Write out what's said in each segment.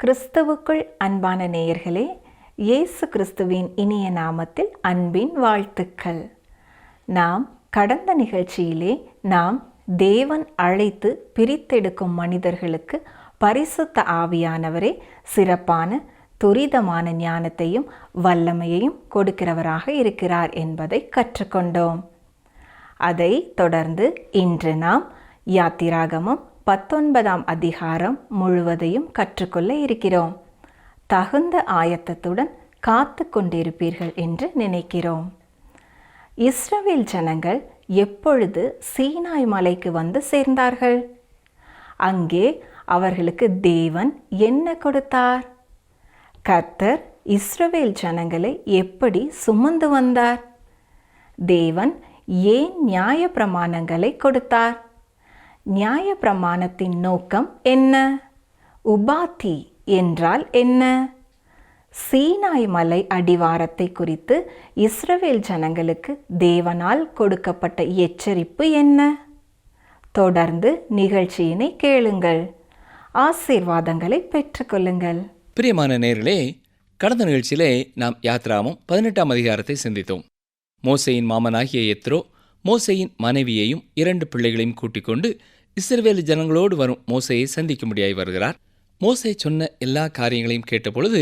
கிறிஸ்துவுக்குள் அன்பான நேயர்களே, இயேசு கிறிஸ்துவின் இனிய நாமத்தில் அன்பின் வாழ்த்துக்கள். நாம் கடந்த நிகழ்ச்சியிலே தேவன் அழைத்து பிரித்தெடுக்கும் மனிதர்களுக்கு பரிசுத்த ஆவியானவரே சிறப்பான துரிதமான ஞானத்தையும் வல்லமையையும் கொடுக்கிறவராக இருக்கிறார் என்பதை கற்றுக்கொண்டோம். அதை தொடர்ந்து இன்று நாம் யாத்திராகமம் 19ஆம் அதிகாரம் முழுவதையும் கற்றுக்கொள்ள இருக்கிறோம். தகுந்த ஆயத்தத்துடன் காத்து கொண்டிருப்பீர்கள் என்று நினைக்கிறோம். இஸ்ரவேல் ஜனங்கள் எப்பொழுது சீனாய் மலைக்கு வந்து சேர்ந்தார்கள்? அங்கே அவர்களுக்கு தேவன் என்ன கொடுத்தார்? கர்த்தர் இஸ்ரவேல் ஜனங்களை எப்படி சுமந்து வந்தார்? தேவன் ஏன் நியாய பிரமாணங்களை கொடுத்தார்? நியாய பிரமாணத்தின் நோக்கம் என்ன? உபாதி என்றால் என்ன? சீனாய் மலை அடிவாரத்தை குறித்து இஸ்ரவேல் ஜனங்களுக்கு தேவனால் கொடுக்கப்பட்ட எச்சரிப்பு என்ன? தொடர்ந்து நிகழ்ச்சியினை கேளுங்கள், ஆசீர்வாதங்களை பெற்றுக்கொள்ளுங்கள். பிரியமான நேயர்களே, கடந்த நிகழ்ச்சியிலே நாம் யாத்ராகமம் 18ஆம் அதிகாரத்தை சிந்தித்தோம். மோசேயின் மாமனாகிய எத்ரோ மோசேயின் மனைவியையும் 2 பிள்ளைகளையும் கூட்டிக் கொண்டு இஸ்ரவேல் ஜனங்களோடு வரும் மோசேயை சந்திக்கும்படியாய் வருகிறார். மோசே சொன்ன எல்லா காரியங்களையும் கேட்டபொழுது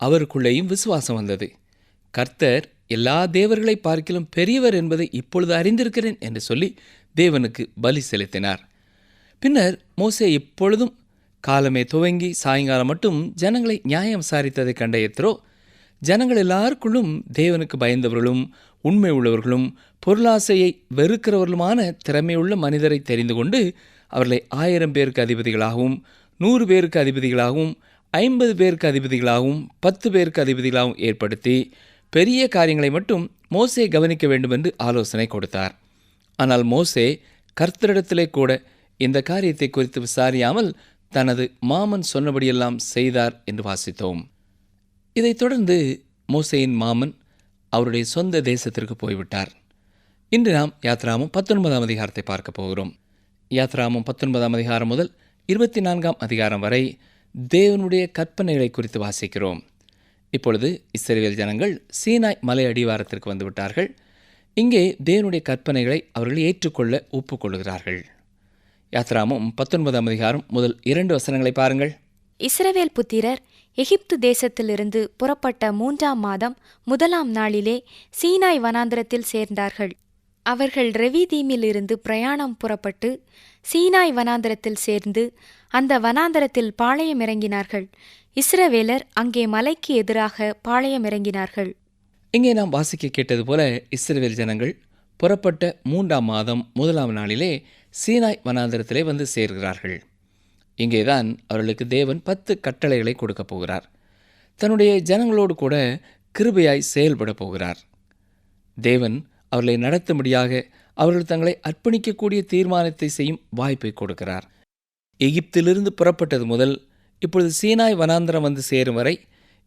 அவருக்குள்ளேயும் விசுவாசம் வந்தது. கர்த்தர் எல்லா தேவர்களை பார்க்கிலும் பெரியவர் என்பதை இப்பொழுது அறிந்திருக்கிறேன் என்று சொல்லி தேவனுக்கு பலி செலுத்தினார். பின்னர் மோசே எப்பொழுதும் காலமே துவங்கி சாயங்காலம் மட்டும் ஜனங்களை நியாயம் விசாரித்ததை கண்ட எத்ரோ ஜனங்கள் எல்லாருக்குள்ளும் தேவனுக்கு பயந்தவர்களும் உண்மை உள்ளவர்களும் பொருளாசையை வெறுக்கிறவர்களுமான திறமையுள்ள மனிதரை தெரிந்து கொண்டு அவர்களை 1000 பேருக்கு அதிபதிகளாகவும் 100 பேருக்கு அதிபதிகளாகவும் 50 பேருக்கு அதிபதிகளாகவும் 10 பேருக்கு அதிபதிகளாகவும் ஏற்படுத்தி பெரிய காரியங்களை மட்டும் மோசே கவனிக்க வேண்டும் என்று ஆலோசனை கொடுத்தார். ஆனால் மோசே கர்த்தரிடத்திலே கூட இந்த காரியத்தை குறித்து விசாரியாமல் தனது மாமன் சொன்னபடியெல்லாம் செய்தார் என்று வாசித்தோம். இதைத் தொடர்ந்து மோசேயின் மாமன் அவருடைய சொந்த தேசத்திற்கு போய்விட்டார். இன்று நாம் யாத்ராகமம் 19ஆம் அதிகாரத்தை பார்க்க போகிறோம். யாத்ராகமம் 19ஆம் அதிகாரம் முதல் 24ஆம் அதிகாரம் வரை தேவனுடைய கற்பனைகளை குறித்து வாசிக்கிறோம். இப்பொழுது இஸ்ரவேல் ஜனங்கள் சீனாய் மலை அடிவாரத்திற்கு வந்துவிட்டார்கள். இங்கே தேவனுடைய கற்பனைகளை அவர்கள் ஏற்றுக்கொள்ள ஒப்புக்கொள்கிறார்கள். யாத்ராகமம் 19ஆம் அதிகாரம் முதல் 2 வசனங்களை பாருங்கள். இஸ்ரவேல் புத்திரர் எகிப்து தேசத்திலிருந்து புறப்பட்ட 3ஆம் மாதம் 1ஆம் நாளிலே சீனாய் வனாந்திரத்தில் சேர்ந்தார்கள். அவர்கள் ரெவிதீமிலிருந்து பிரயாணம் புறப்பட்டு சீனாய் வனாந்திரத்தில் சேர்ந்து அந்த வனாந்திரத்தில் பாளையம் இறங்கினார்கள். இஸ்ரவேலர் அங்கே மலைக்கு எதிராக பாளையம் இறங்கினார்கள். இங்கே நாம் வாசிக்க கேட்டது போல இஸ்ரவேல் ஜனங்கள் புறப்பட்ட 3ஆம் மாதம் 1ஆம் நாளிலே சீனாய் வனாந்திரத்திலே வந்து சேர்கிறார்கள். இங்கேதான் அவர்களுக்கு தேவன் 10 கட்டளைகளை கொடுக்க போகிறார். தன்னுடைய ஜனங்களோடு கூட கிருபையாய் செயல்பட போகிறார். தேவன் அவர்களை நடத்தும்படியாக அவர்கள் தங்களை அர்ப்பணிக்கக்கூடிய தீர்மானத்தை செய்யும் வாய்ப்பை கொடுக்கிறார். எகிப்திலிருந்து புறப்பட்டது முதல் இப்பொழுது சீனாய் வனாந்தரம் வந்து சேரும் வரை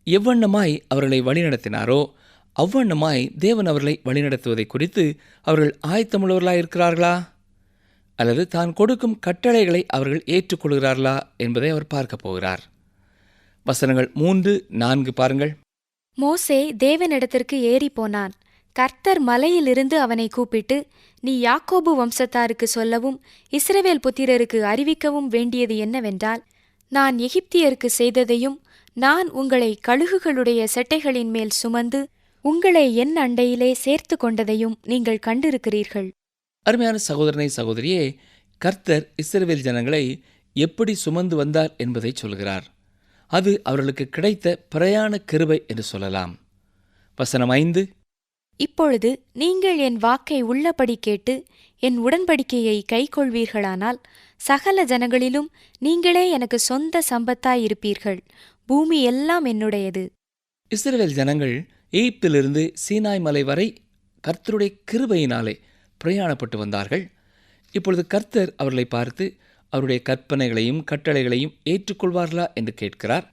எவ்வண்ணமாய் அவர்களை வழிநடத்தினாரோ அவ்வண்ணமாய் தேவன் அவர்களை வழிநடத்துவதை குறித்து அவர்கள் ஆயத்தமுள்ளவர்களாக இருக்கிறார்களா, அல்லது தான் கொடுக்கும் கட்டளைகளை அவர்கள் ஏற்றுக்கொள்கிறார்களா என்பதை அவர் பார்க்க போகிறார். வசனங்கள் 3-4 பாருங்கள். மோசே தேவனிடத்திற்கு ஏறி போனான். கர்த்தர் மலையிலிருந்து அவனை கூப்பிட்டு, நீ யாக்கோபு வம்சத்தாருக்கு சொல்லவும் இஸ்ரவேல் புத்திரருக்கு அறிவிக்கவும் வேண்டியது என்னவென்றால், நான் எகிப்தியருக்கு செய்ததையும் நான் உங்களை கழுகுகளுடைய செட்டைகளின் மேல் சுமந்து உங்களை என் அண்டையிலே சேர்த்து கொண்டதையும் நீங்கள் கண்டிருக்கிறீர்கள். அருமையான சகோதரனை சகோதரியே, கர்த்தர் இஸ்ரவேல் ஜனங்களை எப்படி சுமந்து வந்தார் என்பதை சொல்கிறார். அது அவர்களுக்கு கிடைத்த பிரயாண கிருபை என்று சொல்லலாம். வசனம் 5. இப்பொழுது நீங்கள் என் வாக்கை உள்ளபடி கேட்டு என் உடன்படிக்கையை கைக்கொள்வீர்களானால் சகல ஜனங்களிலும் நீங்களே எனக்கு சொந்த சம்பத்தாயிருப்பீர்கள். பூமி எல்லாம் என்னுடையது. இஸ்ரவேல் ஜனங்கள் எகிப்திலிருந்து சீனாய் மலை வரை கர்த்தருடைய கிருபையினாலே பிரயாணப்பட்டு வந்தார்கள். இப்பொழுது கர்த்தர் அவர்களை பார்த்து அவருடைய கற்பனைகளையும் கட்டளைகளையும் ஏற்றுக்கொள்வார்களா என்று கேட்கிறார்.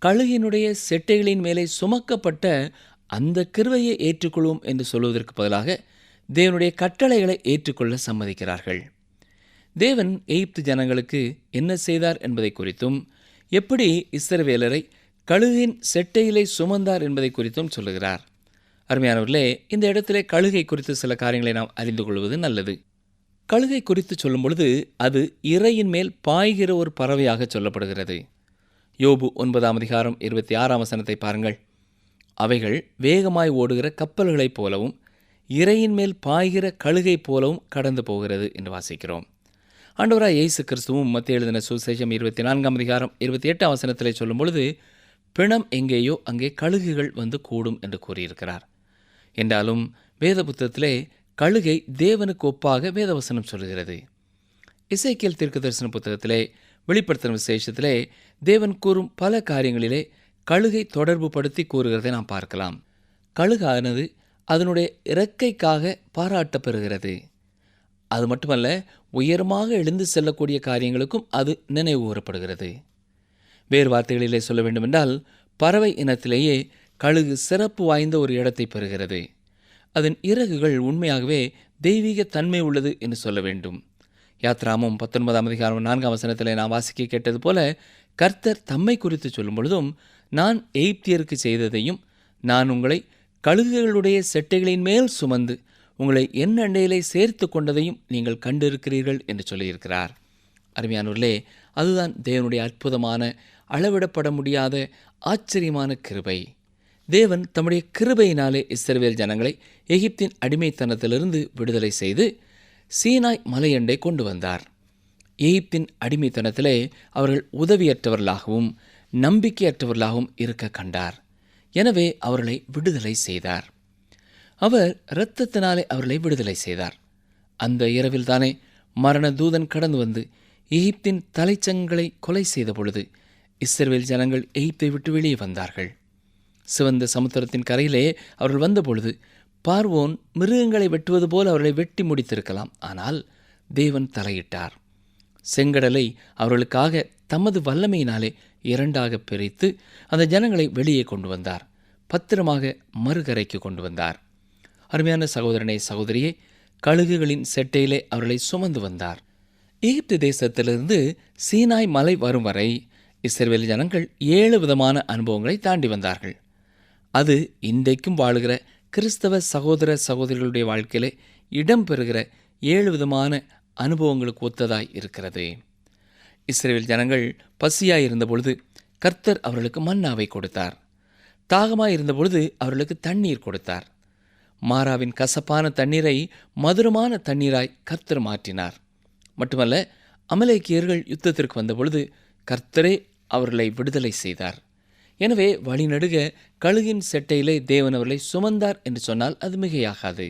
கழுகினுடைய செட்டைகளின் மேலே சுமக்கப்பட்ட அந்த கிருபையை ஏற்றுக்கொள்வோம் என்று சொல்வதற்கு பதிலாக தேவனுடைய கட்டளைகளை ஏற்றுக்கொள்ள சம்மதிக்கிறார்கள். தேவன் எகிப்து ஜனங்களுக்கு என்ன செய்தார் என்பதை குறித்தும் எப்படி இஸ்ரவேலரை கழுகின் செட்டையிலே சுமந்தார் என்பதை குறித்தும் சொல்லுகிறார். அருமையானவர்களே, இந்த இடத்திலே கழுகை குறித்து சில காரியங்களை நாம் அறிந்து கொள்வது நல்லது. கழுகை குறித்து சொல்லும் பொழுது அது இரையின் மேல் பாய்கிற ஒரு பறவையாக சொல்லப்படுகிறது. யோபு 9:26 பாருங்கள். அவைகள் வேகமாய் ஓடுகிற கப்பல்களைப் போலவும் இரையின் மேல் பாய்கிற கழுகை போலவும் கடந்து போகிறது என்று வாசிக்கிறோம். ஆண்டவராய் இயேசு கிறிஸ்துவும் மத்தேயு எழுதின சுவிசேஷம் 24:28 சொல்லும் பொழுது, பிணம் எங்கேயோ அங்கே கழுகுகள் வந்து கூடும் என்று கூறியிருக்கிறார். என்றாலும் வேத புத்தகத்திலே கழுகை தேவனுக்கு ஒப்பாக வேதவசனம் சொல்கிறது. எசேக்கியேல் தீர்க்கதரிசன புத்தகத்திலே, வெளிப்படுத்தின விசேஷத்திலே தேவன் கூறும் பல காரியங்களிலே கழுகை தொடர்பு படுத்தி கூறுகிறதை நாம் பார்க்கலாம். கழுகானது அதனுடைய இறக்கைக்காக பாராட்டப் பெறுகிறது. அது மட்டுமல்ல, உயரமாக எழுந்து செல்லக்கூடிய காரியங்களுக்கும் அது நினைவு கூறப்படுகிறது. வேறு வார்த்தைகளிலே சொல்ல வேண்டுமென்றால், பறவை இனத்திலேயே கழுகு சிறப்பு வாய்ந்த ஒரு இடத்தை பெறுகிறது. அதன் இறகுகள் உண்மையாகவே தெய்வீக தன்மை உள்ளது என்று சொல்ல வேண்டும். யாத்ராமம் 19:4 நாம் வாசிக்க கேட்டது போல, கர்த்தர் தம்மை குறித்து சொல்லும் பொழுதும், நான் எகிப்தியருக்கு செய்ததையும் நான் உங்களை கழுகுகளுடைய செட்டைகளின் மேல் சுமந்து உங்களை என் அண்டையிலே சேர்த்து கொண்டதையும் நீங்கள் கண்டிருக்கிறீர்கள் என்று சொல்லியிருக்கிறார். அருமையானவர்களே, அதுதான் தேவனுடைய அற்புதமான, அளவிடப்பட முடியாத ஆச்சரியமான கிருபை. தேவன் தம்முடைய கிருபையினாலே இஸ்ரவேல் ஜனங்களை எகிப்தின் அடிமைத்தனத்திலிருந்து விடுதலை செய்து சீனாய் மலையண்டை கொண்டு வந்தார். எகிப்தின் அடிமைத்தனத்திலே அவர்கள் உதவியற்றவர்களாகவும் நம்பிக்கையற்றவர்களாகவும் இருக்க கண்டார். எனவே அவர்களை விடுதலை செய்தார். அவர் இரத்தத்தினாலே அவர்களை விடுதலை செய்தார். அந்த இரவில்தானே மரண தூதன் கடந்து வந்து எகிப்தின் தலைச்சங்களை கொலை செய்த பொழுது இஸ்ரவேல் ஜனங்கள் எகிப்தை விட்டு வெளியே வந்தார்கள். சிவந்த சமுத்திரத்தின் கரையிலே அவர்கள் வந்தபொழுது பார்வோன் மிருகங்களை வெட்டுவது போல் அவர்களை வெட்டி முடித்திருக்கலாம். ஆனால் தேவன் தலையிட்டார். செங்கடலை அவர்களுக்காக தமது வல்லமையினாலே இரண்டாக பிரித்து அந்த ஜனங்களை வெளியே கொண்டு வந்தார். பத்திரமாக மறுகரைக்கு கொண்டு வந்தார். அருமையான சகோதரனே, சகோதரியே, கழுகுகளின் செட்டையிலே அவர்களை சுமந்து வந்தார். எகிப்து தேசத்திலிருந்து சீனாய் மலை வரும் வரை இஸ்ரவேல் ஜனங்கள் 7 விதமான அனுபவங்களை தாண்டி வந்தார்கள். அது இன்றைக்கும் வாழுகிற கிறிஸ்தவ சகோதர சகோதரிகளுடைய வாழ்க்கையிலே இடம்பெறுகிற 7 விதமான அனுபவங்களுக்கு ஒத்ததாய் இருக்கிறது. இஸ்ரவேல் ஜனங்கள் பசியாய் இருந்தபொழுது கர்த்தர் அவர்களுக்கு மன்னாவை கொடுத்தார். தாகமாய் இருந்தபொழுது அவர்களுக்கு தண்ணீர் கொடுத்தார். மாராவின் கசப்பான தண்ணீரை மதுரமான தண்ணீராய் கர்த்தர் மாற்றினார். மட்டுமல்ல, அமலேக்கியர்கள் யுத்தத்திற்கு வந்தபொழுது கர்த்தரே அவர்களை விடுதலை செய்தார். எனவே வழிநடுக கழுகின் செட்டையிலே தேவன் அவர்களை சுமந்தார் என்று சொன்னால் அது மிகையாகாது.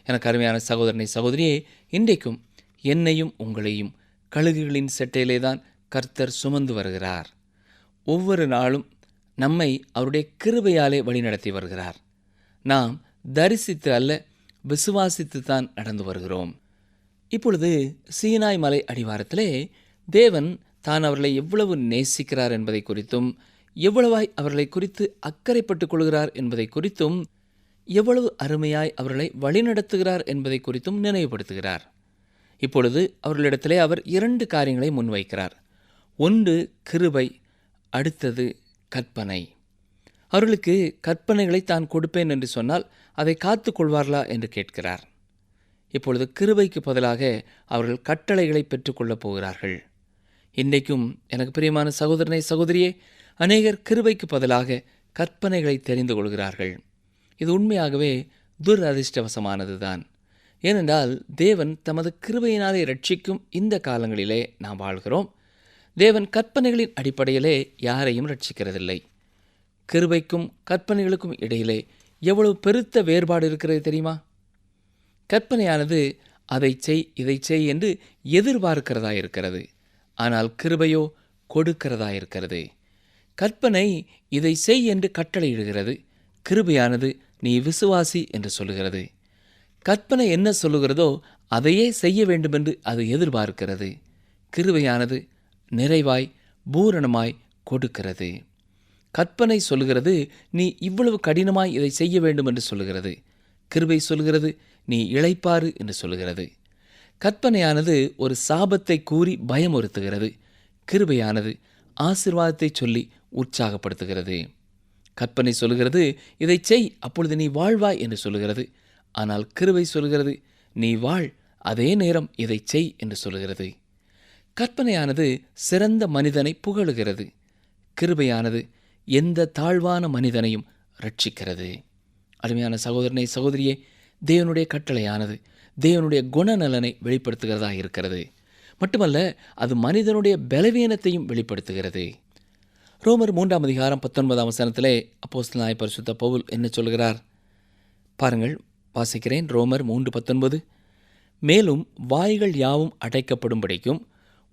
எனக்கு அருமையான சகோதரனை, சகோதரியே, இன்றைக்கும் என்னையும் உங்களையும் கழுகுகளின் செட்டையிலே தான் கர்த்தர் சுமந்து வருகிறார். ஒவ்வொரு நாளும் நம்மை அவருடைய கிருபையாலே வழிநடத்தி வருகிறார். நாம் தரிசித்து அல்ல, விசுவாசித்து தான் நடந்து வருகிறோம். இப்பொழுது சீனாய் மலை அடிவாரத்திலே தேவன் தான் அவர்களை எவ்வளவு நேசிக்கிறார் என்பதை குறித்தும், எவ்வளவாய் அவர்களை குறித்து அக்கறைப்பட்டுக் கொள்கிறார் என்பதை குறித்தும், எவ்வளவு அருமையாய் அவர்களை வழிநடத்துகிறார் என்பதை குறித்தும் நினைவுபடுத்துகிறார். இப்பொழுது அவர்களிடத்திலே அவர் 2 காரியங்களை முன்வைக்கிறார். ஒன்று கிருபை, அடுத்தது கற்பனை. அவர்களுக்கு கற்பனைகளை தான் கொடுப்பேன் என்று சொன்னால் அதை காத்து கொள்வார்களா என்று கேட்கிறார். இப்பொழுது கிருபைக்கு பதிலாக அவர்கள் கட்டளைகளை பெற்றுக்கொள்ளப் போகிறார்கள். இன்றைக்கும் எனக்கு பிரியமான சகோதரனை, சகோதரியே, அநேகர் கிருபைக்கு பதிலாக கற்பனைகளை தெரிந்து கொள்கிறார்கள். இது உண்மையாகவே துரதிர்ஷ்டவசமானது தான். ஏனென்றால் தேவன் தமது கிருபையினாலே ரட்சிக்கும் இந்த காலங்களிலே நாம் வாழ்கிறோம். தேவன் கற்பனைகளின் அடிப்படையிலே யாரையும் ரட்சிக்கிறதில்லை. கிருபைக்கும் கற்பனைகளுக்கும் இடையிலே எவ்வளவு பெருத்த வேறுபாடு இருக்கிறது தெரியுமா? கற்பனையானது அதை செய், இதை செய் என்று எதிர்பார்க்கிறதா இருக்கிறது. ஆனால் கிருபையோ கொடுக்கிறதா இருக்கிறது. கற்பனை இதை செய் என்று கட்டளையிடுகிறது. கிருபையானது நீ விசுவாசி என்று சொல்லுகிறது. கற்பனை என்ன சொல்லுகிறதோ அதையே செய்ய வேண்டுமென்று அது எதிர்பார்க்கிறது. கிருபையானது நிறைவாய் பூரணமாய் கொடுக்கிறது. கற்பனை சொல்லுகிறது நீ இவ்வளவு கடினமாய் இதை செய்ய வேண்டும் என்று சொல்லுகிறது. கிருபை சொல்லுகிறது நீ இளைப்பாறு என்று சொல்லுகிறது. கற்பனையானது ஒரு சாபத்தை கூறி பயமுறுத்துகிறது. கிருபையானது ஆசீர்வாதத்தை சொல்லி உற்சாகப்படுத்துகிறது. கற்பனை சொல்கிறது, இதை செய், அப்பொழுது நீ வாழ்வாய் என்று சொல்கிறது. ஆனால் கிருபை சொல்கிறது, நீ வாழ், அதே நேரம் இதை செய் என்று சொல்கிறது. கற்பனையானது சிறந்த மனிதனை புகழுகிறது. கிருபையானது எந்த தாழ்வான மனிதனையும் ரட்சிக்கிறது. அருமையான சகோதரனை, சகோதரியே, தேவனுடைய கட்டளையானது தேவனுடைய குணநலனை வெளிப்படுத்துகிறதா இருக்கிறது. மட்டுமல்ல, அது மனிதனுடைய பலவீனத்தையும் வெளிப்படுத்துகிறது. ரோமர் 3 அதிகாரம் 19 அப்போஸ்தலனாகிய பரிசுத்த பவுல் என்ன சொல்கிறார் பாருங்கள், வாசிக்கிறேன். ரோமர் 3:19, மேலும் வாய்கள் யாவும் அடைக்கப்படும்படிக்கும்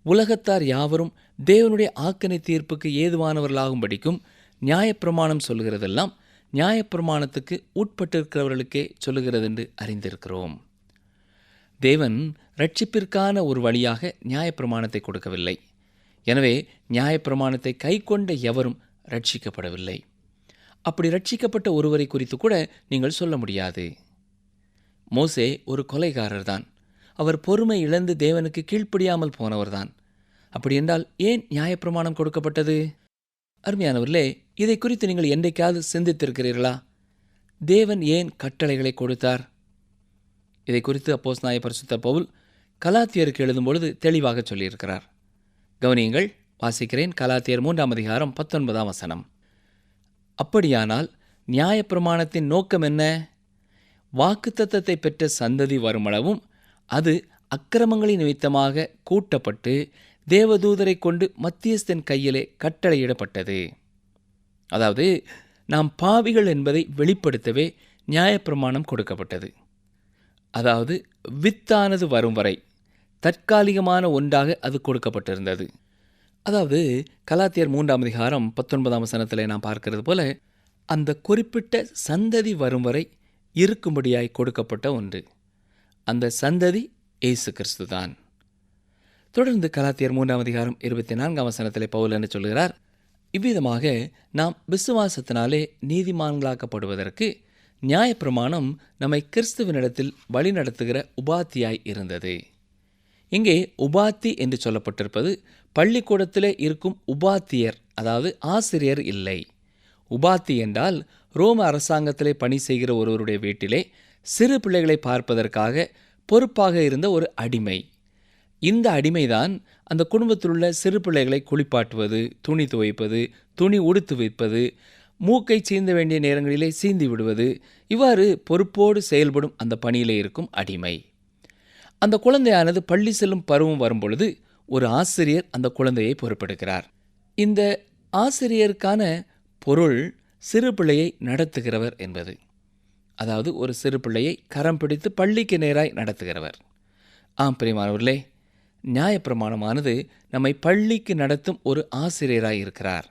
உலகத்தார் யாவரும் தேவனுடைய ஆக்கினை தீர்ப்புக்கு ஏதுவானவர்களாகும்படிக்கும் நியாயப்பிரமாணம் சொல்கிறதெல்லாம் நியாயப்பிரமாணத்துக்கு உட்பட்டிருக்கிறவர்களுக்கே சொல்லுகிறது என்று அறிந்திருக்கிறோம். தேவன் ரட்சிப்பிற்கான ஒரு வழியாக நியாயப்பிரமாணத்தை கொடுக்கவில்லை. எனவே நியாயப்பிரமாணத்தை கைக்கொண்ட எவரும் ரட்சிக்கப்படவில்லை. அப்படி ரட்சிக்கப்பட்ட ஒருவரை குறித்து கூட நீங்கள் சொல்ல முடியாது. மோசே ஒரு கொலைகாரர் தான். அவர் பொறுமை இழந்து தேவனுக்கு கீழ்ப்படியாமல் போனவர்தான். அப்படி என்றால் ஏன் நியாயப்பிரமாணம் கொடுக்கப்பட்டது? அருமையானவர்களே, இதை குறித்து நீங்கள் என்றைக்காவது சிந்தித்திருக்கிறீர்களா? தேவன் ஏன் கட்டளைகளை கொடுத்தார்? இதை குறித்து அப்போஸ்தலனாகிய பரிசுத்த பவுல் கலாத்தியருக்கு எழுதும்பொழுது தெளிவாக சொல்லியிருக்கிறார். கவனியுங்கள், வாசிக்கிறேன். கலாத்தியர் 3 அதிகாரம் 19 அப்படியானால் நியாயப்பிரமாணத்தின் நோக்கம் என்ன? வாக்குத்தத்தத்தை பெற்ற சந்ததி வருமளவும் அது அக்கிரமங்களின் நிமித்தமாக கூட்டப்பட்டு தேவதூதரை கொண்டு மத்தியஸ்தன் கையிலே கட்டளையிடப்பட்டது. அதாவது, நாம் பாவிகள் என்பதை வெளிப்படுத்தவே நியாயப்பிரமாணம் கொடுக்கப்பட்டது. அதாவது, வித்தானது வரும் வரை தற்காலிகமான ஒன்றாக அது கொடுக்கப்பட்டிருந்தது. அதாவது, கலாத்தியர் 3 அதிகாரம் 19 நாம் பார்க்கிறது போல, அந்த குறிப்பிட்ட சந்ததி வரும் வரை இருக்கும்படியாய் கொடுக்கப்பட்ட ஒன்று. அந்த சந்ததி இயேசு கிறிஸ்து தான். தொடர்ந்து கலாத்தியர் 3 அதிகாரம் 24 பவுல் என்ன சொல்கிறார்? இவ்விதமாக நாம் விசுவாசத்தினாலே நீதிமான்களாக்கப்படுவதற்கு நியாயப்பிரமாணம் நம்மை கிறிஸ்துவனிடத்தில் வழிநடத்துகிற உபாத்தியாய் இருந்தது. இங்கே உபாத்தி என்று சொல்லப்பட்டிருப்பது பள்ளிக்கூடத்திலே இருக்கும் உபாத்தியர், அதாவது ஆசிரியர் இல்லை. உபாத்தி என்றால் ரோம அரசாங்கத்திலே பணி செய்கிற ஒருவருடைய வீட்டிலே சிறு பிள்ளைகளை பார்ப்பதற்காக பொறுப்பாக இருந்த ஒரு அடிமை. இந்த அடிமைதான் அந்த குடும்பத்தில் உள்ள சிறு பிள்ளைகளை குளிப்பாட்டுவது, துணி துவைப்பது, துணி உடுத்து வைப்பது, மூக்கை சீந்த வேண்டிய நேரங்களிலே சீந்தி விடுவது, இவ்வாறு பொறுப்போடு செயல்படும் அந்த பணியிலே இருக்கும் அடிமை. அந்த குழந்தையானது பள்ளி செல்லும் பருவம் வரும்பொழுது ஒரு ஆசிரியர் அந்த குழந்தையை பொறுப்பெடுக்கிறார். இந்த ஆசிரியருக்கான பொருள் சிறு பிள்ளையை நடத்துகிறவர் என்பது. அதாவது, ஒரு சிறு பிள்ளையை கரம் பிடித்து பள்ளிக்கு நேராய் நடத்துகிறவர். ஆம் பிரியமானவர்களே, நியாயப்பிரமாணமானது நம்மை பள்ளிக்கு நடத்தும் ஒரு ஆசிரியராய் இருக்கிறார்.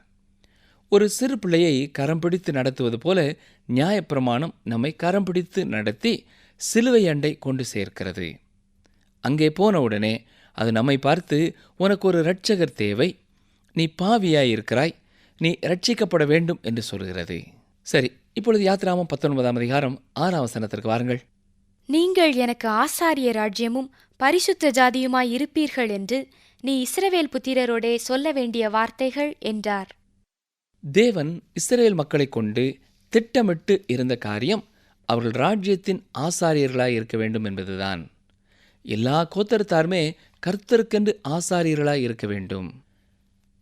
ஒரு சிறு பிள்ளையை கரம் பிடித்து நடத்துவது போல நியாயப்பிரமாணம் நம்மை கரம் பிடித்து நடத்தி சிலுவை அண்டை கொண்டு சேர்க்கிறது. அங்கே போனவுடனே அது நம்மை பார்த்து, உனக்கு ஒரு இரட்சகர் தேவை, நீ பாவியாய் இருக்கிறாய், நீ ரட்சிக்கப்பட வேண்டும் என்று சொல்கிறது. சரி, இப்பொழுது யாத்திராகமம் 19 அதிகாரம் 6 வாருங்கள். நீங்கள் எனக்கு ஆசாரிய ராஜ்யமும் பரிசுத்த ஜாதியுமாய் இருப்பீர்கள் என்று நீ இஸ்ரவேல் புத்திரரோடே சொல்ல வேண்டிய வார்த்தைகள் என்றார். தேவன் இஸ்ரவேல் மக்களை கொண்டு திட்டமிட்டு இருந்த காரியம் அவர்கள் ராஜ்யத்தின் ஆசாரியர்களாய் இருக்க வேண்டும் என்பதுதான். எல்லா கோத்திரத்தாருமே கர்த்தருக்கென்று ஆசாரியர்களாய் இருக்க வேண்டும்.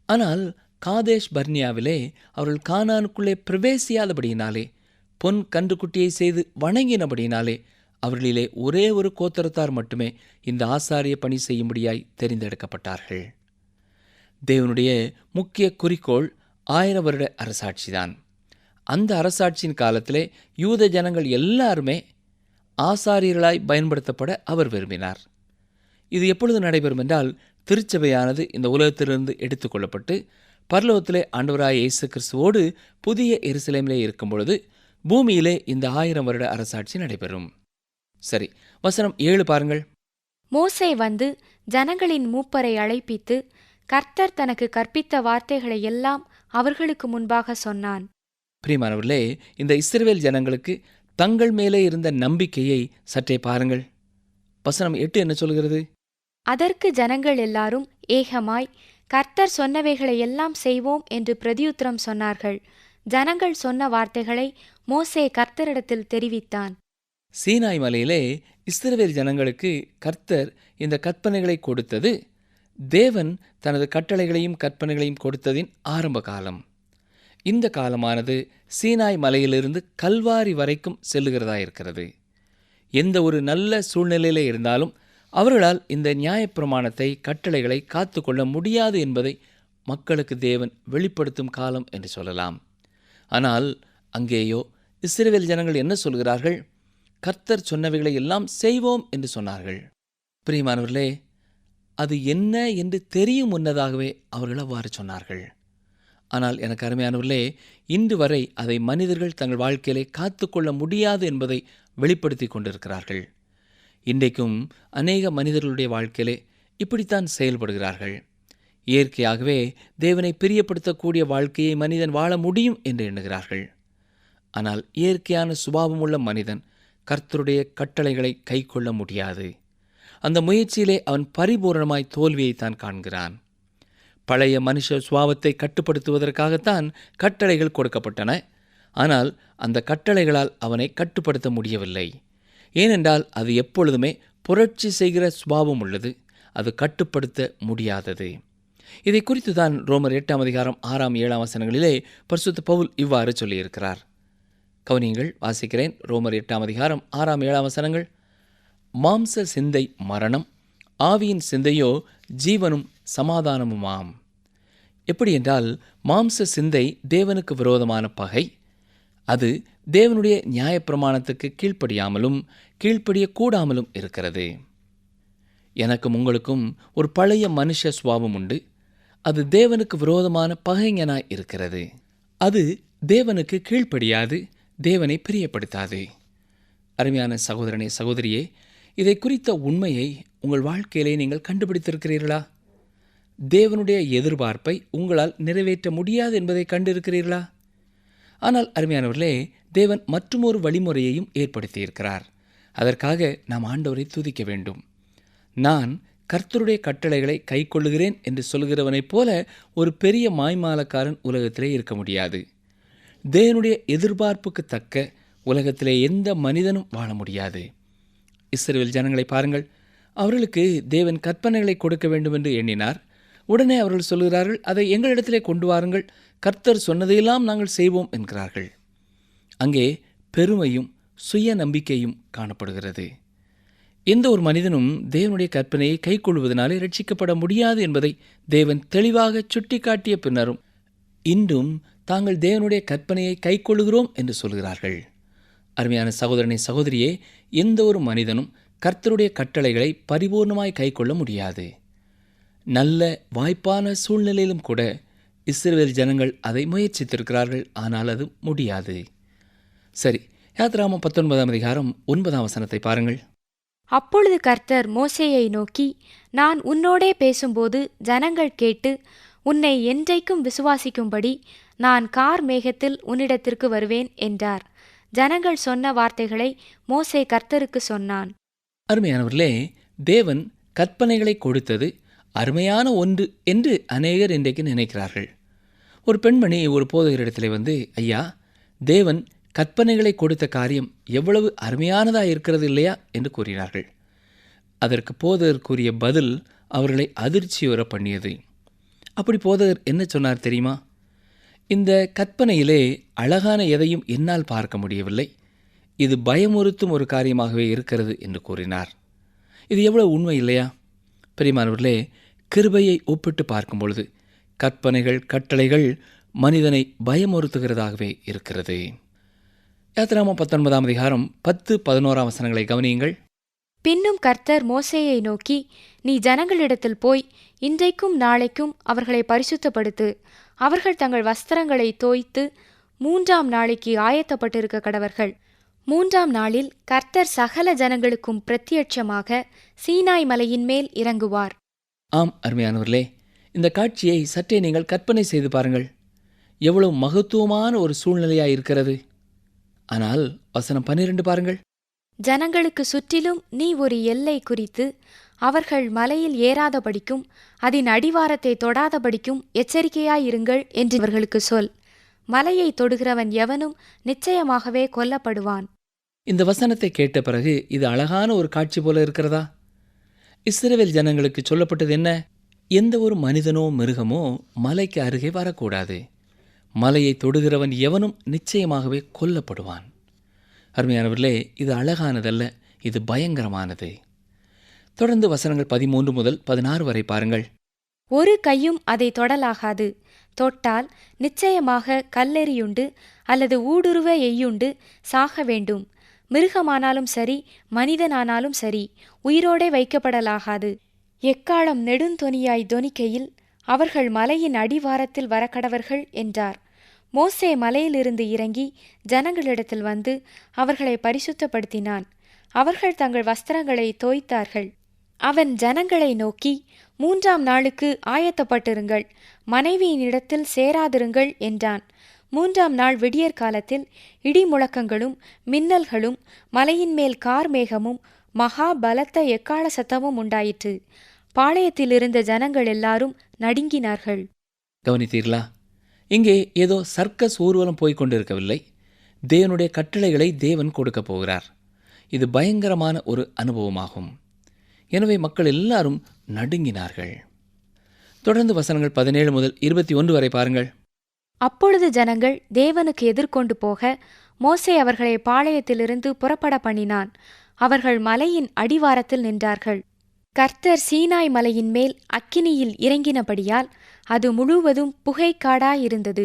ஆனால் காதேஷ் பர்னியாவிலே அவர்கள் கானானுக்குள்ளே பிரவேசியாதபடியினாலே, பொன் கன்றுக்குட்டியை செய்து வணங்கினபடியினாலே அவர்களிலே ஒரே ஒரு கோத்திரத்தார் மட்டுமே இந்த ஆசாரிய பணி செய்யும்படியாய் தெரிந்தெடுக்கப்பட்டார்கள். தேவனுடைய முக்கிய குறிக்கோள் 1000 வருட அரசாட்சிதான். அந்த அரசாட்சியின் காலத்திலே யூத ஜனங்கள் எல்லாருமே ஆசாரியர்களாய் பயன்படுத்தப்பட அவர் விரும்பினார். இது எப்பொழுது நடைபெறும் என்றால், திருச்சபையானது இந்த உலகத்திலிருந்து எடுத்துக்கொள்ளப்பட்டு பரலோகத்திலே ஆண்டவராய் இயேசு கிறிஸ்துவோடு புதிய எருசலேமிலே இருக்கும் பொழுது பூமியிலே இந்த 1000 வருட அரசாட்சி நடைபெறும். சரி, வசனம் 7 பாருங்கள். மோசே வந்து ஜனங்களின் மூப்பரை அழைப்பித்து கர்த்தர் தனக்கு கற்பித்த வார்த்தைகளை எல்லாம் அவர்களுக்கு முன்பாக சொன்னான். பிரியமானவர்களே, இந்த இஸ்ரவேல் ஜனங்களுக்கு தங்கள் மேலே இருந்த நம்பிக்கையை சற்றே பாருங்கள். வசனம் 8 என்ன சொல்கிறது? அதற்கு ஜனங்கள் எல்லாரும் ஏகமாய் கர்த்தர் சொன்னவைகளை எல்லாம் செய்வோம் என்று பிரதியுத்தரம் சொன்னார்கள். ஜனங்கள் சொன்ன வார்த்தைகளை மோசே கர்த்தரிடத்தில் தெரிவித்தான். சீனாய் மலையிலே இஸ்ரவேல் ஜனங்களுக்கு கர்த்தர் இந்த கற்பனைகளை கொடுத்தது தேவன் தனது கட்டளைகளையும் கற்பனைகளையும் கொடுத்ததின் ஆரம்ப காலம். இந்த காலமானது சீனாய் மலையிலிருந்து கல்வாரி வரைக்கும் செல்லுகிறதா இருக்கிறது. எந்த ஒரு நல்ல சூழ்நிலையிலே இருந்தாலும் அவர்களால் இந்த நியாயப்பிரமாணத்தை கட்டளைகளை காத்து கொள்ள முடியாது என்பதை மக்களுக்கு தேவன் வெளிப்படுத்தும் காலம் என்று சொல்லலாம். ஆனால் அங்கேயோ இஸ்ரவேல் ஜனங்கள் என்ன சொல்கிறார்கள்? கர்த்தர் சொன்னவைகளை எல்லாம் செய்வோம் என்று சொன்னார்கள். பிரியமானவர்களே, அது என்ன என்று தெரியும் முன்னதாகவே அவர்கள் அவ்வாறு சொன்னார்கள். ஆனால் எனக்கு அருமையானவர்களே, இன்று வரை அதை மனிதர்கள் தங்கள் வாழ்க்கையிலே காத்துக்கொள்ள முடியாது என்பதை வெளிப்படுத்தி கொண்டிருக்கிறார்கள். இன்றைக்கும் அநேக மனிதர்களுடைய வாழ்க்கையிலே இப்படித்தான் செயல்படுகிறார்கள். இயற்கையாகவே தேவனை பிரியப்படுத்தக்கூடிய வாழ்க்கையை மனிதன் வாழ முடியும் என்று எண்ணுகிறார்கள். ஆனால் இயற்கையான சுபாவமுள்ள மனிதன் கர்த்தருடைய கட்டளைகளை கைக்கொள்ள முடியாது. அந்த முயற்சியிலே அவன் பரிபூரணமாய் தோல்வியைத்தான் காண்கிறான். பழைய மனுஷ சுபாவத்தை கட்டுப்படுத்துவதற்காகத்தான் கட்டளைகள் கொடுக்கப்பட்டன. ஆனால் அந்த கட்டளைகளால் அவனை கட்டுப்படுத்த முடியவில்லை. ஏனென்றால் அது எப்பொழுதுமே புரட்சி செய்கிற சுபாவம் உள்ளது. அது கட்டுப்படுத்த முடியாதது. இதை குறித்து தான் ரோமர் 8:6-7 பரிசுத்த பவுல் இவ்வாறு சொல்லியிருக்கிறார். கவனியங்கள், வாசிக்கிறேன். ரோமர் 8:6-7 மாம்ச சிந்தை மரணம், ஆவியின் சிந்தையோ ஜீவனும் சமாதானமுமாம். எப்படி என்றால், மாம்ச சிந்தை தேவனுக்கு விரோதமான பகை. அது தேவனுடைய நியாயப்பிரமாணத்துக்கு கீழ்ப்படியாமலும் கீழ்ப்படியக்கூடாமலும் இருக்கிறது. எனக்கும் உங்களுக்கும் ஒரு பழைய மனுஷ சுபாவம் உண்டு. அது தேவனுக்கு விரோதமான பகைஞனாய் இருக்கிறது. அது தேவனுக்கு கீழ்ப்படியாது, தேவனை பிரியப்படுத்தாது. அருமையான சகோதரனே, சகோதரியே, இதை குறித்த உண்மையை உங்கள் வாழ்க்கையிலே நீங்கள் கண்டுபிடித்திருக்கிறீர்களா? தேவனுடைய எதிர்பார்ப்பை உங்களால் நிறைவேற்ற முடியாது என்பதை கண்டிருக்கிறீர்களா? ஆனால் அருமையானவர்களே, தேவன் மற்றுமொரு வழிமுறையையும் ஏற்படுத்தியிருக்கிறார். அதற்காக நாம் ஆண்டவரை துதிக்க வேண்டும். நான் கர்த்தருடைய கட்டளைகளை கைக்கொள்ளுகிறேன் என்று சொல்கிறவனைப் போல ஒரு பெரிய மாய்மாலக்காரன் உலகத்திலே இருக்க முடியாது. தேவனுடைய எதிர்பார்ப்புக்கு தக்க உலகத்திலே எந்த மனிதனும் வாழ முடியாது. இஸ்ரவேல் ஜனங்களை பாருங்கள். அவர்களுக்கு தேவன் கற்பனைகளை கொடுக்க வேண்டும் என்று எண்ணினார். உடனே அவர்கள் சொல்கிறார்கள், அதை எங்களிடத்திலே கொண்டு வாருங்கள், கர்த்தர் சொன்னதையெல்லாம் நாங்கள் செய்வோம் என்கிறார்கள். அங்கே பெருமையும் சுய நம்பிக்கையும் காணப்படுகிறது. எந்த ஒரு மனிதனும் தேவனுடைய கற்பனையை கைக்கொள்வதனாலே ரட்சிக்கப்பட முடியாது என்பதை தேவன் தெளிவாக சுட்டிக்காட்டிய பின்னரும் இன்றும் தாங்கள் தேவனுடைய கற்பனையை கைக்கொள்ளுகிறோம் என்று சொல்கிறார்கள். அருமையான சகோதரனை, சகோதரியே, எந்த ஒரு மனிதனும் கர்த்தருடைய கட்டளைகளை பரிபூர்ணமாய் கைக்கொள்ள முடியாது. நல்ல வாய்ப்பான சூழ்நிலையிலும் கூட இஸ்ரவேல் ஜனங்கள் அதை முயற்சித்திருக்கிறார்கள். ஆனால் அது முடியாது. சரி, யாத்ராகமம் 19:9 பாருங்கள். அப்பொழுது கர்த்தர் மோசேயை நோக்கி, நான் உன்னோடே பேசும்போது ஜனங்கள் கேட்டு உன்னை என்றைக்கும் விசுவாசிக்கும்படி நான் கார் மேகத்தில் உன்னிடத்திற்கு வருவேன் என்றார். ஜனங்கள் சொன்ன வார்த்தைகளை மோசே கர்த்தருக்கு சொன்னான். அருமையானவர்களே, தேவன் கற்பனைகளை கொடுத்தது அருமையான ஒன்று என்று அநேகர் இன்றைக்கு நினைக்கிறார்கள். ஒரு பெண்மணி ஒரு போதகரிடத்திலே வந்து, ஐயா, தேவன் கற்பனைகளை கொடுத்த காரியம் எவ்வளவு அருமையானதாக இருக்கிறது இல்லையா என்று கூறினார்கள். அதற்கு போதகர் கூறிய பதில் அவர்களை அதிர்ச்சியுற பண்ணியது. அப்படி போதகர் என்ன சொன்னார் தெரியுமா? இந்த கற்பனையிலே அழகான எதையும் என்னால் பார்க்க முடியவில்லை, இது பயமுறுத்தும் ஒரு காரியமாகவே இருக்கிறது என்று கூறினார். இது எவ்வளவு உண்மை இல்லையா? பிரியமானவர்களே, கிருபையை ஒப்பிட்டு பார்க்கும் பொழுது கற்பனைகள், கட்டளைகள் மனிதனை பயமுறுத்துகிறதாகவே இருக்கிறது. யாத்ராகமம் 19:10-11 கவனியுங்கள். பின்னும் கர்த்தர் மோசேயை நோக்கி, நீ ஜனங்களிடத்தில் போய் இன்றைக்கும் நாளைக்கும் அவர்களை பரிசுத்தப்படுத்து. அவர்கள் தங்கள் வஸ்திரங்களை தோய்த்து 3ஆம் நாளைக்கு ஆயத்தப்பட்டிருக்க கடவர்கள். 3ஆம் நாளில் கர்த்தர் சகல ஜனங்களுக்கும் பிரத்யட்சமாக சீனாய் மலையின் மேல் இறங்குவார். ஆம் அருமையானவர்களே, இந்த காட்சியை சற்றே நீங்கள் கற்பனை செய்து பாருங்கள். எவ்வளவு மகத்துவமான ஒரு சூழ்நிலையாய் இருக்கிறது. ஆனால் வசனம் 12 பாருங்கள். ஜனங்களுக்கு சுற்றிலும் நீ ஒரு எல்லை குறித்து அவர்கள் மலையில் ஏறாதபடிக்கும் அதன் அடிவாரத்தை தொடாதபடிக்கும் எச்சரிக்கையாயிருங்கள் என்று அவர்களுக்கு சொல். மலையை தொடுகிறவன் எவனும் நிச்சயமாகவே கொல்லப்படுவான். இந்த வசனத்தை கேட்ட பிறகு இது அழகான ஒரு காட்சி போல இருக்கிறதா? இஸ்ரவேல் ஜனங்களுக்கு சொல்லப்பட்டது என்ன? எந்த ஒரு மனிதனோ மிருகமோ மலைக்கு அருகே வரக்கூடாது. மலையை தொடுகிறவன் எவனும் நிச்சயமாகவே கொல்லப்படுவான். அருமையானவர்களே, இது அழகானதல்ல, இது பயங்கரமானது. தொடர்ந்து வசனங்கள் 13 முதல் 16 வரை பாருங்கள். ஒரு கையும் அதை தொடலாகாது. தொட்டால் நிச்சயமாக கல்லெறியுண்டு அல்லது ஊடுருவ எய்யுண்டு சாக வேண்டும். மிருகமானாலும் சரி, மனிதனானாலும் சரி, உயிரோடே வைக்கப்படலாகாது. எக்காலம் நெடுந்தொனியாய் தொனிக்கையில் அவர்கள் மலையின் அடிவாரத்தில் வரக்கடவர்கள் என்றார். மோசே மலையிலிருந்து இறங்கி ஜனங்களிடத்தில் வந்து அவர்களை பரிசுத்தப்படுத்தினான். அவர்கள் தங்கள் வஸ்திரங்களை தோய்த்தார்கள். அவன் ஜனங்களை நோக்கி, 3ஆம் நாளுக்கு ஆயத்தப்பட்டிருங்கள், மனைவியினிடத்தில் சேராதிருங்கள் என்றான். 3ஆம் நாள் விடியற் காலத்தில் இடி முழக்கங்களும் மின்னல்களும் மலையின் மேல் கார்மேகமும் மகா பலத்த எக்காள சத்தமும் உண்டாயிற்று. பாளையத்திலிருந்த ஜனங்கள் எல்லாரும் நடுங்கினார்கள். கவனித்தீர்களா? இங்கே ஏதோ சர்க்கஸ் ஊர்வலம் போய்க் கொண்டிருக்கவில்லை. தேவனுடைய கட்டளைகளை தேவன் கொடுக்கப் போகிறார். இது பயங்கரமான ஒரு அனுபவமாகும். எனவே மக்கள் எல்லாரும் நடுங்கினார்கள். தொடர்ந்து வசனங்கள் 17 முதல் 21 வரை பாருங்கள். அப்பொழுது ஜனங்கள் தேவனுக்கு எதிர்கொண்டு போக மோசே அவர்களை பாளையத்திலிருந்து புறப்பட பண்ணினான். அவர்கள் மலையின் அடிவாரத்தில் நின்றார்கள். கர்த்தர் சீனாய் மலையின் மேல் அக்கினியில் இறங்கினபடியால் அது முழுவதும் புகைக்காடாயிருந்தது.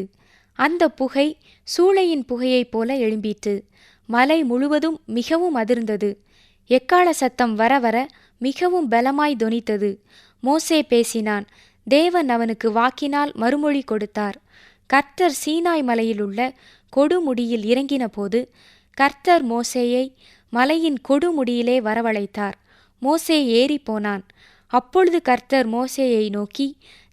அந்த புகை சூளையின் புகையைப் போல எழும்பிற்று. மலை முழுவதும் மிகவும் அதிர்ந்தது. எக்காள சத்தம் வர வர மிகவும் பலமாய் தொனித்தது. மோசே பேசினான். தேவன் அவனுக்கு வாக்கினால் மறுமொழி கொடுத்தார். கர்த்தர் சீனாய் மலையிலுள்ள கொடுமுடியில் இறங்கினபோது கர்த்தர் மோசேயை மலையின் கொடுமுடியிலே வரவழைத்தார். மோசே ஏறி போனான். அப்பொழுது கர்த்தர் மோசேயை நோக்கி,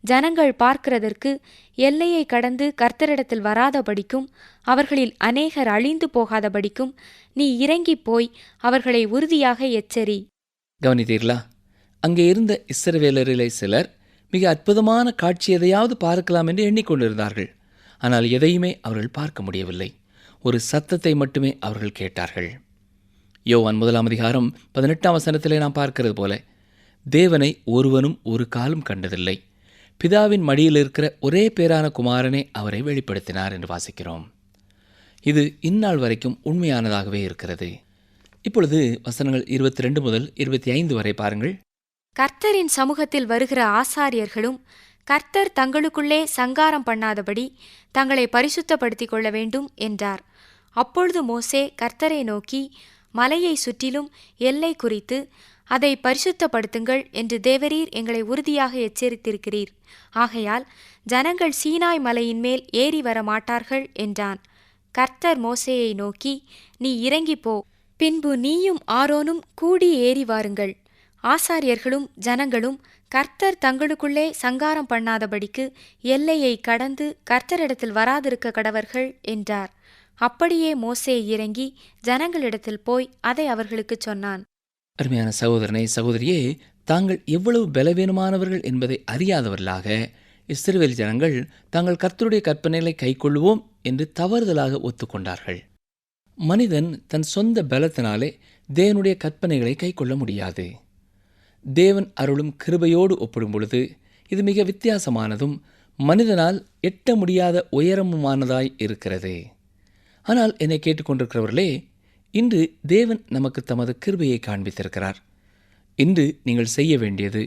ஜனங்கள் பார்க்கிறதற்கு எல்லையை கடந்து கர்த்தரிடத்தில் வராதபடிக்கும் அவர்களில் அநேகர் அழிந்து போகாதபடிக்கும் நீ இறங்கிப் போய் அவர்களை உறுதியாக எச்சரி. கவனித்தீர்களா? அங்கே இருந்த இஸ்ரவேலரிலே சிலர் மிக அற்புதமான காட்சி எதையாவது பார்க்கலாம் என்று எண்ணிக்கொண்டிருந்தார்கள். ஆனால் எதையுமே அவர்கள் பார்க்க முடியவில்லை. ஒரு சத்தத்தை மட்டுமே அவர்கள் கேட்டார்கள். யோவான் 1ஆம் அதிகாரம் 18ஆம் வசனத்திலே நாம் பார்க்கிறது போல, தேவனை ஒருவனும் ஒரு காலம் கண்டதில்லை, பிதாவின் மடியில் இருக்கிற ஒரே பேரான குமாரனே அவரை வெளிப்படுத்தினார் என்று வாசிக்கிறோம். இது இந்நாள் வரைக்கும் உண்மையானதாகவே இருக்கிறது. இப்பொழுது வசனங்கள் 22 முதல் 25 வரை பாருங்கள். கர்த்தரின் சமூகத்தில் வருகிற ஆசாரியர்களும் கர்த்தர் தங்களுக்குள்ளே சங்காரம் பண்ணாதபடி தங்களை பரிசுத்தப்படுத்திக் கொள்ள வேண்டும் என்றார். அப்பொழுது மோசே கர்த்தரை நோக்கி, மலையை சுற்றிலும் எல்லை குறித்து அதை பரிசுத்தப்படுத்துங்கள் என்று தேவரீர் எங்களை உறுதியாக எச்சரித்திருக்கிறீர். ஆகையால் ஜனங்கள் சீனாய் மலையின் மேல் ஏறி வர மாட்டார்கள் என்றான். கர்த்தர் மோசேயை நோக்கி, நீ இறங்கிப் போ, பின்பு நீயும் ஆரோனும் கூடி ஏறி வாருங்கள். ஆசாரியர்களும் ஜனங்களும் கர்த்தர் தங்களுக்குள்ளே சங்காரம் பண்ணாதபடிக்கு எல்லையை கடந்து கர்த்தரிடத்தில் வராதிருக்க கடவர்கள் என்றார். அப்படியே மோசே இறங்கி ஜனங்களிடத்தில் போய் அதை அவர்களுக்குச் சொன்னான். அருமையான சகோதரனை, சகோதரியே, தாங்கள் எவ்வளவு பலவீனமானவர்கள் என்பதை அறியாதவர்களாக இஸ்ரவேல் ஜனங்கள் தாங்கள் கர்த்தருடைய கற்பனைகளை கைக்கொள்வோம் என்று தவறுதலாக ஒத்துக்கொண்டார்கள். மனிதன் தன் சொந்த பலத்தினாலே தேவனுடைய கற்பனைகளை கைக்கொள்ள முடியாது. தேவன் அருளும் கிருபையோடு ஒப்பிடும் பொழுது இது மிக வித்தியாசமானதும் மனிதனால் எட்ட முடியாத உயரமுமானதாய் இருக்கிறது. ஆனால் என்னை கேட்டுக்கொண்டிருக்கிறவர்களே, இன்று தேவன் நமக்கு தமது கிருபையை காண்பித்திருக்கிறார். இன்று நீங்கள் செய்ய வேண்டியது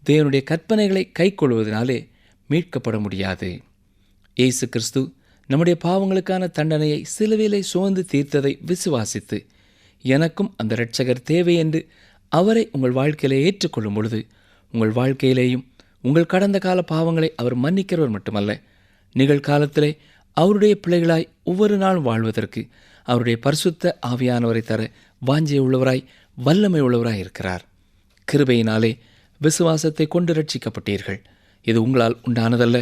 தேவனுடைய கற்பனைகளை கைக்கொள்வதனாலே மீட்கப்பட முடியாது. இயேசு கிறிஸ்து நம்முடைய பாவங்களுக்கான தண்டனையை சிலுவையிலே சுமந்து தீர்த்ததை விசுவாசித்து எனக்கும் அந்த இரட்சகர் தேவை என்று அவரை உங்கள் வாழ்க்கையிலே ஏற்றுக்கொள்ளும் பொழுது உங்கள் வாழ்க்கையிலேயும் உங்கள் கடந்த கால பாவங்களை அவர் மன்னிக்கிறவர் மட்டுமல்ல, நிகழ்காலத்திலே அவருடைய பிள்ளைகளாய் ஒவ்வொரு நாளும் வாழ்வதற்கு அவருடைய பரிசுத்த ஆவியானவரை தர வாஞ்சை உள்ளவராய் வல்லமை உள்ளவராய் இருக்கிறார். கிருபையினாலே விசுவாசத்தை கொண்டு ரட்சிக்கப்பட்டீர்கள். இது உங்களால் உண்டானதல்ல,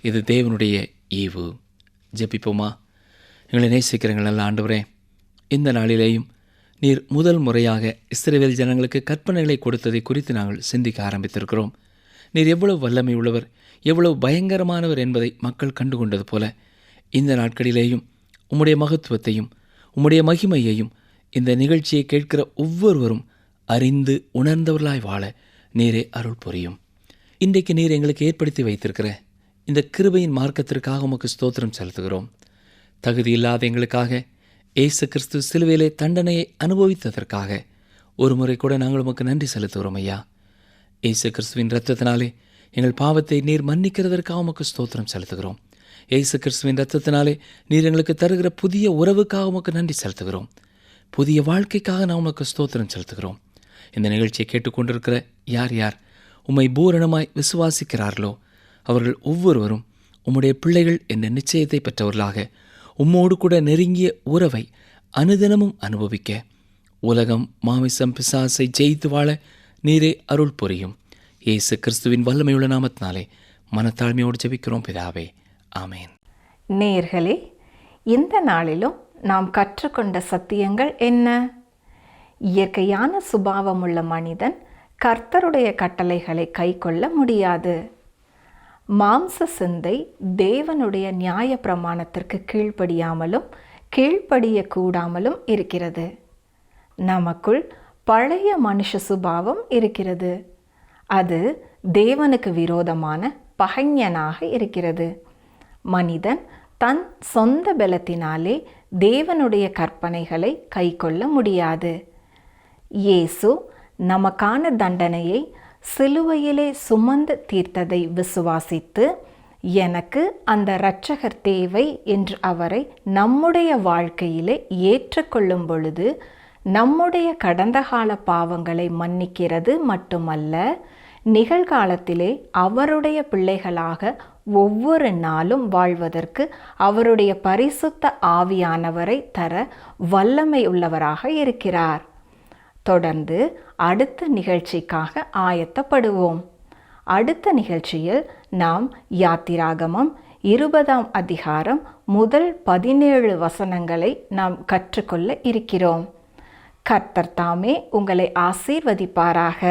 இது தேவனுடைய ஈவு. ஜெபிப்போமா? எங்களை நேசிக்கிறீங்கள் நல்ல ஆண்டவரே, இந்த நாளிலேயும் நீர் முதல் முறையாக இஸ்ரவேல் ஜனங்களுக்கு கற்பனைகளை கொடுத்ததை குறித்து நாங்கள் சிந்திக்க ஆரம்பித்திருக்கிறோம். நீர் எவ்வளவு வல்லமை உள்ளவர், எவ்வளவு பயங்கரமானவர் என்பதை மக்கள் கண்டுகொண்டது போல இந்த நாட்களிலேயும் உம்முடைய மகத்துவத்தையும் உம்முடைய மகிமையையும் இந்த நிகழ்ச்சியை கேட்கிற ஒவ்வொருவரும் அறிந்து உணர்ந்தவர்களாய் வாழ நீரே அருள் புரியும். இன்றைக்கு நீர் எங்களுக்கு ஏற்படுத்தி வைத்திருக்கிற இந்த கிருபையின் மார்க்கத்திற்காக உமக்கு ஸ்தோத்திரம் செலுத்துகிறோம். தகுதி இல்லாத எங்களுக்காக இயேசு கிறிஸ்து சிலுவையிலே தண்டனையை அனுபவித்ததற்காக ஒரு முறை கூட நாங்கள் உமக்கு நன்றி செலுத்துகிறோம் ஐயா. இயேசு கிறிஸ்துவின் இரத்தத்தினாலே எங்கள் பாவத்தை நீர் மன்னிக்கிறதற்காக உமக்கு ஸ்தோத்திரம் செலுத்துகிறோம். இயேசு கிறிஸ்துவின் இரத்தத்தினாலே நீர் எங்களுக்கு தருகிற புதிய உறவுக்காக உமக்கு நன்றி செலுத்துகிறோம். புதிய வாழ்க்கைக்காக நான் உமக்கு ஸ்தோத்திரம் செலுத்துகிறோம். இந்த நிகழ்ச்சியை கேட்டுக்கொண்டிருக்கிற யார் யார் உம்மை பூரணமாய் விசுவாசிக்கிறார்களோ அவர்கள் ஒவ்வொருவரும் உம்முடைய பிள்ளைகள் என்ற நிச்சயத்தை பெற்றவர்களாக உம்மோடு கூட நெருங்கிய உறவை அனுதினமும் அனுபவிக்க உலகம் மாமிசம் பிசாசை ஜெயித்து வாழ நீரே அருள் புரியும். இயேசு கிறிஸ்துவின் வல்லமையுள்ள நாமத்தினாலே மனத்தாழ்மையோடு ஜெபிக்கிறோம் பிதாவே, ஆமேன். நேயர்களே, இந்த நாளிலும் நாம் கற்றுக்கொண்ட சத்தியங்கள் என்ன? இயற்கையான சுபாவமுள்ள மனிதன் கர்த்தருடைய கட்டளைகளை கைக்கொள்ள முடியாது. மாம்ச சிந்தை தேவனுடைய நியாய பிரமாணத்திற்கு கீழ்ப்படியாமலும் கீழ்ப்படியக்கூடாமலும் இருக்கிறது. நமக்குள் பழைய மனுஷ சுபாவம் இருக்கிறது. அது தேவனுக்கு விரோதமான பகைஞனாக இருக்கிறது. மனிதன் தன் சொந்த பலத்தினாலே தேவனுடைய கற்பனைகளை கைக்கொள்ள முடியாது. இயேசு நமக்கான தண்டனையை சிலுவையிலே சுமந்து தீர்த்ததை விசுவாசித்து எனக்கு அந்த இரட்சகர் தேவை என்று அவரை நம்முடைய வாழ்க்கையிலே ஏற்றுக்கொள்ளும் பொழுது நம்முடைய கடந்த கால பாவங்களை மன்னிக்கிறது மட்டுமல்ல, நிகழ்காலத்திலே அவருடைய பிள்ளைகளாக ஒவ்வொரு நாளும் வாழ்வதற்கு அவருடைய பரிசுத்த ஆவியானவரை தர வல்லமை உள்ளவராக இருக்கிறார். தொடர்ந்து அடுத்த நிகழ்ச்சிக்காக ஆயத்தப்படுவோம். அடுத்த நிகழ்ச்சியில் நாம் யாத்திராகமம் 20ஆம் அதிகாரம் முதல் 17 வசனங்களை நாம் கற்றுக்கொள்ள இருக்கிறோம். கர்த்தர் தாமே உங்களை ஆசீர்வதிப்பாராக.